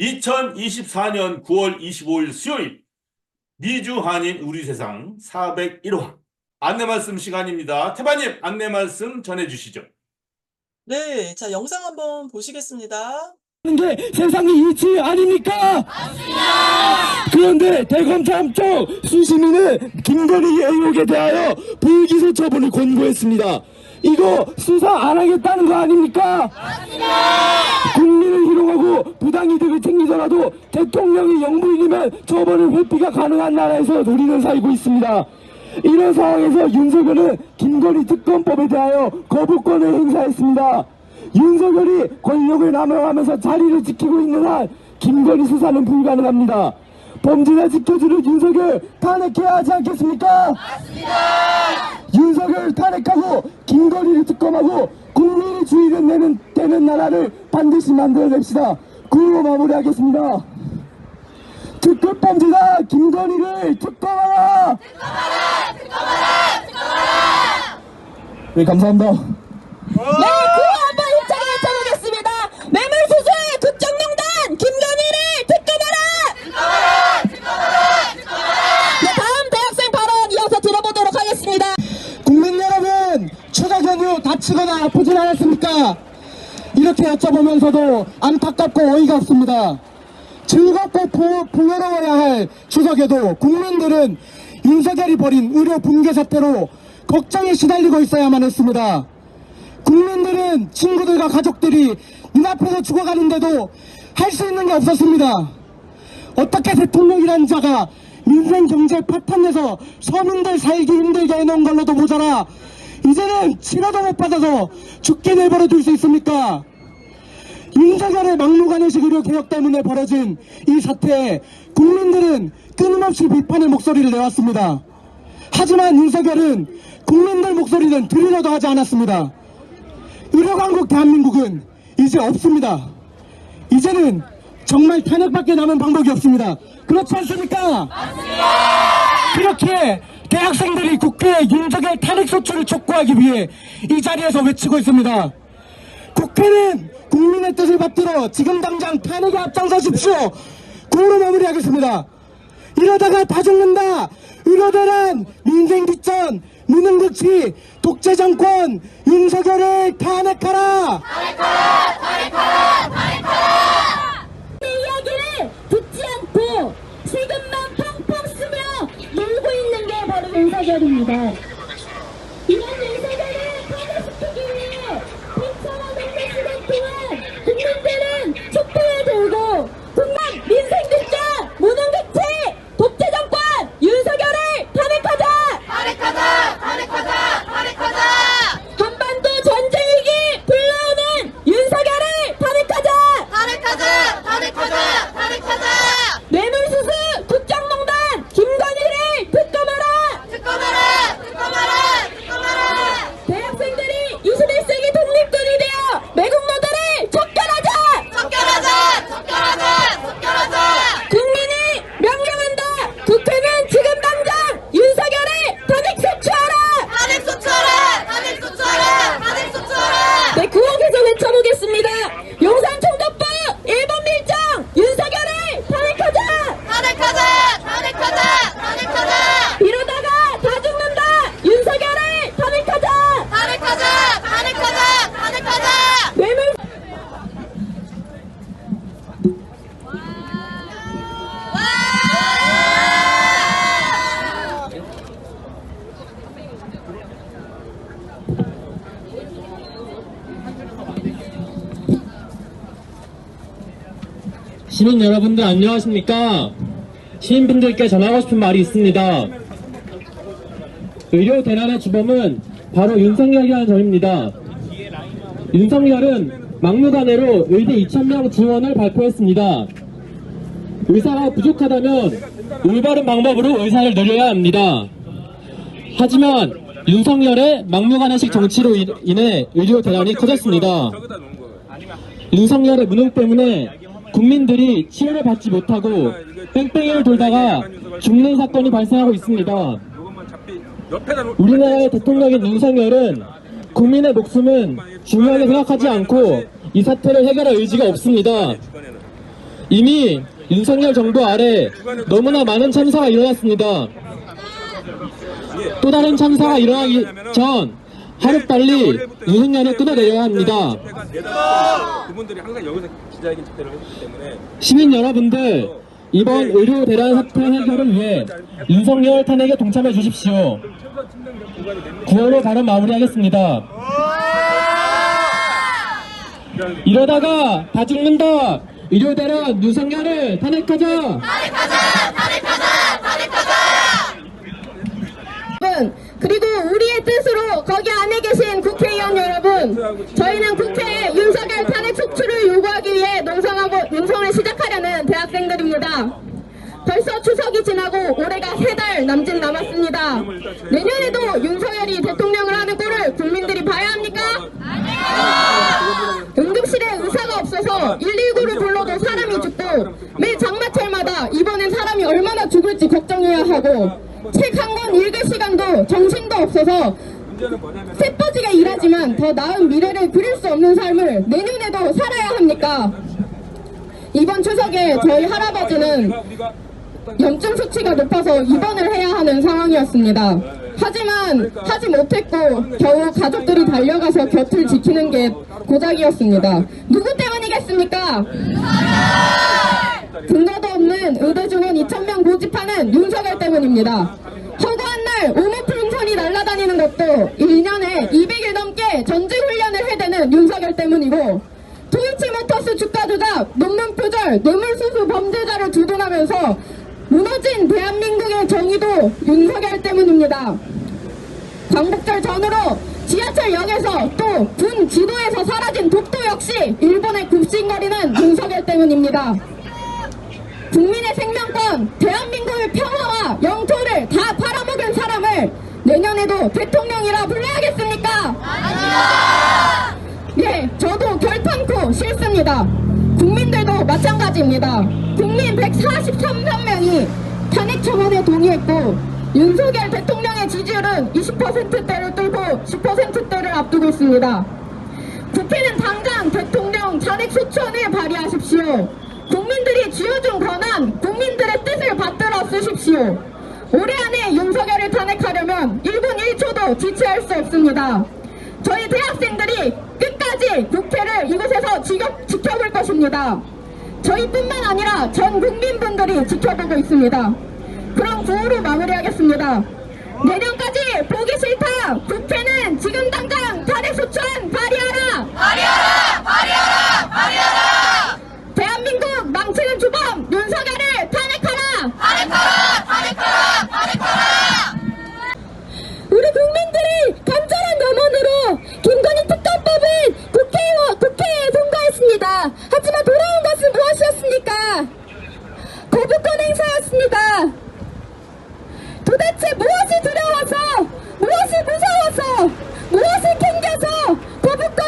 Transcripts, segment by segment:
2024년 9월 25일 수요일 미주 한인 우리 세상 401화 안내 말씀 시간입니다. 태바님 안내 말씀 전해주시죠. 네, 자, 영상 한번 보시겠습니다. 게 세상의 이치 아닙니까? 맞습니다. 그런데 대검찰 쪽 수시민은 김건희 의혹에 대하여 불기소 처분을 권고했습니다. 이거 수사 안 하겠다는 거 아닙니까? 맞습니다. 국민을 희롱하고 부당이득을 챙기더라도 대통령이 영부인이면 처벌을 회피가 가능한 나라에서 우리는 살고 있습니다. 이런 상황에서 윤석열은 김건희 특검법에 대하여 거부권을 행사했습니다. 윤석열이 권력을 남용하면서 자리를 지키고 있는 한 김건희 수사는 불가능합니다. 범죄자 지켜주는 윤석열 탄핵해야 하지 않겠습니까? 맞습니다. 윤석열 탄핵하고 김건희를 특검하고 국민이 주의를 되는 나라를 반드시 만들어냅시다. 구로 마무리하겠습니다. 특급 범죄자 김건희를 특검하라! 특검하라! 특검하라! 특검하라! 네, 감사합니다. 네, 구호 한번 힘차게 외쳐보겠습니다. 뇌물수수의 국정농단 김건희를 특검하라! 특검하라! 특검하라! 특검하라! 네, 다음 대학생 발언 이어서 들어보도록 하겠습니다. 국민 여러분, 추석 연휴 다치거나 아프진 않았습니까? 이렇게 여쭤보면서도 안타깝고 어이가 없습니다. 즐겁고 풍요로워야 할 추석에도 국민들은 윤석열이 벌인 의료 붕괴 사태로 걱정에 시달리고 있어야만 했습니다. 국민들은 친구들과 가족들이 눈앞에서 죽어가는데도 할 수 있는 게 없었습니다. 어떻게 대통령이라는 자가 민생 경제 파탄내서 서민들 살기 힘들게 해놓은 걸로도 모자라 이제는 치료도 못 받아서 죽게 내버려 둘 수 있습니까? 윤석열의 막무가내식 의료 개혁 때문에 벌어진 이 사태에 국민들은 끊임없이 비판의 목소리를 내왔습니다. 하지만 윤석열은 국민들 목소리는 들으려도 하지 않았습니다. 의료강국 대한민국은 이제 없습니다. 이제는 정말 탄핵밖에 남은 방법이 없습니다. 그렇지 않습니까? 맞습니다. 그렇게 대학생들이 국회에 윤석열 탄핵 소추를 촉구하기 위해 이 자리에서 외치고 있습니다. 국회는 국민의 뜻을 받들어 지금 당장 탄핵에 앞장서십시오. 구호로 마무리하겠습니다. 이러다가 다 죽는다. 의료대란, 민생기천, 무능극치, 독재정권, 윤석열을 탄핵하라! 탄핵하라! 탄핵하라! 탄핵하라! 이 이야기를 듣지 않고 지금만 펑펑 쓰며 놀고 있는 게 바로 윤석열입니다. 이런 윤석열을 탄핵시키기 위해 팽창하는 시간 동안 국민들은 촛불을 들고 국민 민생극장, 무능극치, 독재정권, 윤석열을 탄핵하자! 탄핵하자! 탄핵하자! 탄핵하자! 한반도 전쟁위기 불러오는 윤석열을 탄핵하자! 탄핵하자! 탄핵하자! 탄핵하자! 뇌물수수 국정농단 김건희를 특검하라! 특검하라! 특검하라! 특검하라! 대학생들이 21세기 독립군이 되어 매국노들을 척결하자! 척결하자! 척결하자! 척결하자! 국민이 명령한다! 국회는 지금 당장 윤석열을 탄핵소추하라! 탄핵소추하라! 탄핵소추하라! 탄핵소추하라! 네, 구호 계속 외쳐보겠습니다. 용산총독부 1번 밀정 윤석열을 탄핵하자! 탄핵하자! 탄핵하자! 탄핵하자! 이러다가 다 죽는다! 윤석열을 탄핵하자! 탄핵하자! 탄핵하자! 탄핵하자! 뇌물 시민 여러분들 안녕하십니까? 시민분들께 전하고 싶은 말이 있습니다. 의료 대란의 주범은 바로 윤석열이라는 점입니다. 윤석열은 막무가내로 의대 2,000명 지원을 발표했습니다. 의사가 부족하다면 올바른 방법으로 의사를 늘려야 합니다. 하지만 윤석열의 막무가내식 정치로 인해 의료 대란이 커졌습니다. 윤석열의 무능 때문에 국민들이 치료를 받지 못하고 뺑뺑이를 돌다가 죽는 사건이 발생하고 있습니다. 우리나라의 대통령인 윤석열은 국민의 목숨은 중요하게 생각하지 않고 이 사태를 해결할 의지가 없습니다. 이미 윤석열 정부 아래 너무나 많은 참사가 일어났습니다. 또 다른 참사가 일어나기 전 하루빨리 윤석열을 끊어내려야 합니다. 그분들이 항상 여기서 기자회견 집회를 했기 때문에 시민 여러분들, 이번 의료 대란 사태 해결을 위해 윤석열 탄핵에 동참해 주십시오. 구호로 발언 마무리하겠습니다. 이러다가 다 죽는다. 의료 대란 윤석열을 탄핵하자. 여러분, 그리고 우리의 뜻으로 거기 안에 계신 국회의원 여러분, 저희는 국회에 윤석열 탄핵 촉구를 요구하기 위해 농성을 시작하려는 대학생들입니다. 벌써 추석이 지나고 올해가 3달 남짓 남았습니다. 내년에도 윤석열이 대통령을 하는 꼴을 국민들이 봐야 합니까? 응급실에 의사가 없어서 119를 불러도 사람이 죽고 매 장마철마다 이번엔 사람이 얼마나 죽을지 걱정해야 하고 책 한 권 읽을 시간도 정신도 없어서 쇠빠지게 일하지만 더 나은 미래를 그릴 수 없는 삶을 내년에도 살아야 합니까? 이번 추석에 저희 할아버지는 염증 수치가 높아서 입원을 해야 하는 상황이었습니다. 하지만 하지 못했고 겨우 가족들이 달려가서 곁을 지키는 게 고작이었습니다. 누구 때문이겠습니까? 근거도 없는 의대 증원 2,000명 고집하는 윤석열 때문입니다. 허구한 날 오모풀선이 날아다니는 것도 1년에 200일 넘게 전지훈련을 해대는 윤석열 때문이고 도이치모터스 주가 조작, 논문 표절, 뇌물수수 범죄자를 주둔하면서 무너진 대한민국의 정의도 윤석열 때문입니다. 광복절 전후로 지하철역에서 또 군 지도에서 사라진 독도 역시 일본에 굽신거리는 윤석열 때문입니다. 국민의 생명권, 대한민국의 평화와 영토를 다 팔아먹은 사람을 내년에도 대통령이라 불러야겠습니까? 아닙니다. 예, 저도 결탄코 싫습니다. 국민들도 마찬가지입니다. 국민 143명이 탄핵 청원에 동의했고 윤석열 대통령의 지지율은 20%대를 뚫고 10%대를 앞두고 있습니다. 국회는 당장 대통령 탄핵 소추안을 발의하십시오. 국민들이 쥐어준 권한, 국민들의 뜻을 받들어 쓰십시오. 올해 안에 윤석열을 탄핵하려면 1분 1초도 지체할 수 없습니다. 저희 대학생들이 끝까지 국회를 이곳에서 지켜볼 것입니다. 저희뿐만 아니라 전 국민분들이 지켜보고 있습니다. 그럼 구호로 마무리하겠습니다. 내년까지 보기 싫다. 국회는 지금 당장 탄핵소추안 발의하라. 발의하라. 발의하라. 발의하라. 대한민국 망치는 주범 윤석열을 탄핵하라. 탄핵하라. 탄핵하라. 탄핵하라. 우리 국민들이 간절한 염원으로 김건희 특검법을 국회에 통과했습니다. 하지만 돌아온 것은 무엇이었습니까? 거부권 행사였습니다. 도대체 무엇이 두려워서, 무엇이 무서워서, 무엇을 캥겨서 거부권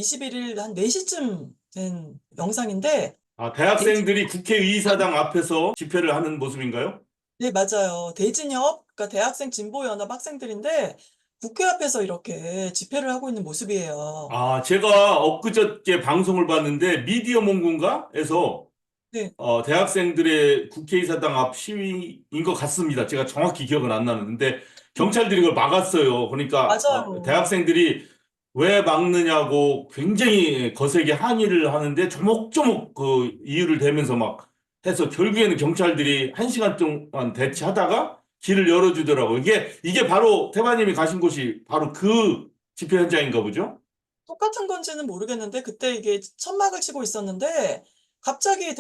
21일 한 4시쯤 된 영상인데, 아, 대학생들이 국회의사당 앞에서 집회를 하는 모습인가요? 네, 맞아요. 대진협, 그러니까 대학생 진보연합 학생들인데, 국회 앞에서 이렇게 집회를 하고 있는 모습이에요. 아, 제가 엊그저께 방송을 봤는데 미디어 몽고인가에서 네, 대학생들의 국회의사당 앞 시위인 것 같습니다. 제가 정확히 기억은 안 나는데 경찰들이 그걸 막았어요. 그러니까 맞아요. 대학생들이 왜 막느냐고 굉장히 거세게 항의를 하는데 조목조목 그 이유를 대면서 막 해서 결국에는 경찰들이 1시간 동안 대치하다가 길을 열어주더라고요. 이게 바로 태바님이 가신 곳이 바로 그 집회 현장인가 보죠? 똑같은 건지는 모르겠는데, 그때 이게 천막을 치고 있었는데, 갑자기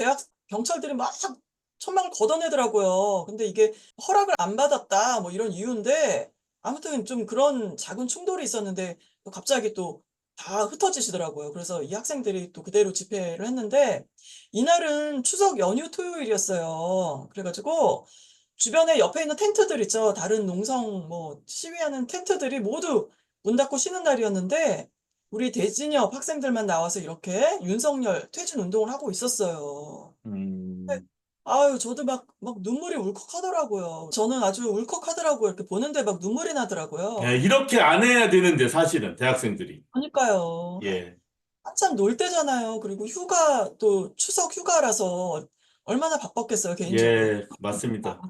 경찰들이 막 천막을 걷어내더라고요. 근데 이게 허락을 안 받았다, 뭐 이런 이유인데, 아무튼 좀 그런 작은 충돌이 있었는데, 또 갑자기 또 다 흩어지시더라고요. 그래서 이 학생들이 또 그대로 집회를 했는데, 이날은 추석 연휴 토요일이었어요. 그래가지고, 주변에 옆에 있는 텐트들 있죠. 다른 농성 뭐 시위하는 텐트들이 모두 문 닫고 쉬는 날이었는데, 우리 대진협 학생들만 나와서 이렇게 윤석열 퇴진 운동을 하고 있었어요. 근데 음. 아유, 저도 막 눈물이 울컥하더라고요. 저는 아주 울컥하더라고요. 이렇게 보는데 막 눈물이 예, 나더라고요. 이렇게 안 해야 되는데 사실은 대학생들이. 그러니까요. 예. 한참 놀 때잖아요. 그리고 또 추석 휴가라서 얼마나 바빴겠어요, 개인적으로. 예, 맞습니다.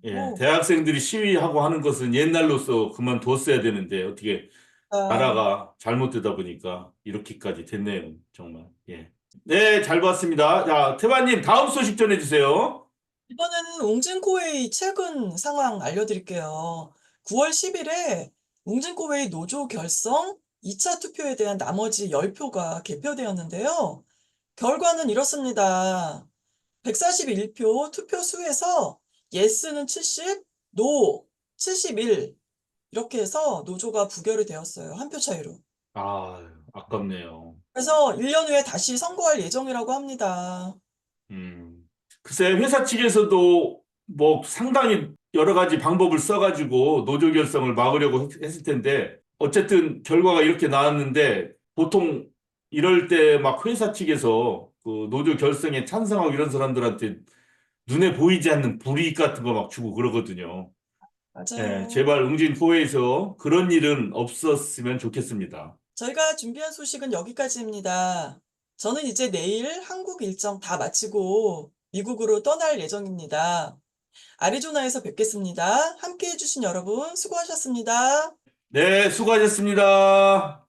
예, 뭐, 대학생들이 시위하고 하는 것은 옛날로서 그만뒀어야 되는데 어떻게 아, 나라가 잘못되다 보니까 이렇게까지 됐네요. 정말. 예. 네, 잘 봤습니다. 자, 태바님 다음 소식 전해주세요. 이번에는 웅진코웨이 최근 상황 알려드릴게요. 9월 10일에 웅진코웨이 노조 결성 2차 투표에 대한 나머지 10표가 개표되었는데요. 결과는 이렇습니다. 141표 투표 수에서 예스는 70, 노 71, 이렇게 해서 노조가 부결이 되었어요. 한 표 차이로. 아, 아깝네요. 그래서 1년 후에 다시 선거할 예정이라고 합니다. 글쎄, 회사 측에서도 뭐 상당히 여러 가지 방법을 써가지고 노조 결성을 막으려고 했을 텐데, 어쨌든 결과가 이렇게 나왔는데, 보통 이럴 때 막 회사 측에서 그 노조 결성에 찬성하고 이런 사람들한테 눈에 보이지 않는 불이익 같은 거 막 주고 그러거든요. 예, 맞아요. 제발 웅진포에서 그런 일은 없었으면 좋겠습니다. 저희가 준비한 소식은 여기까지입니다. 저는 이제 내일 한국 일정 다 마치고 미국으로 떠날 예정입니다. 아리조나에서 뵙겠습니다. 함께 해주신 여러분 수고하셨습니다. 네, 수고하셨습니다.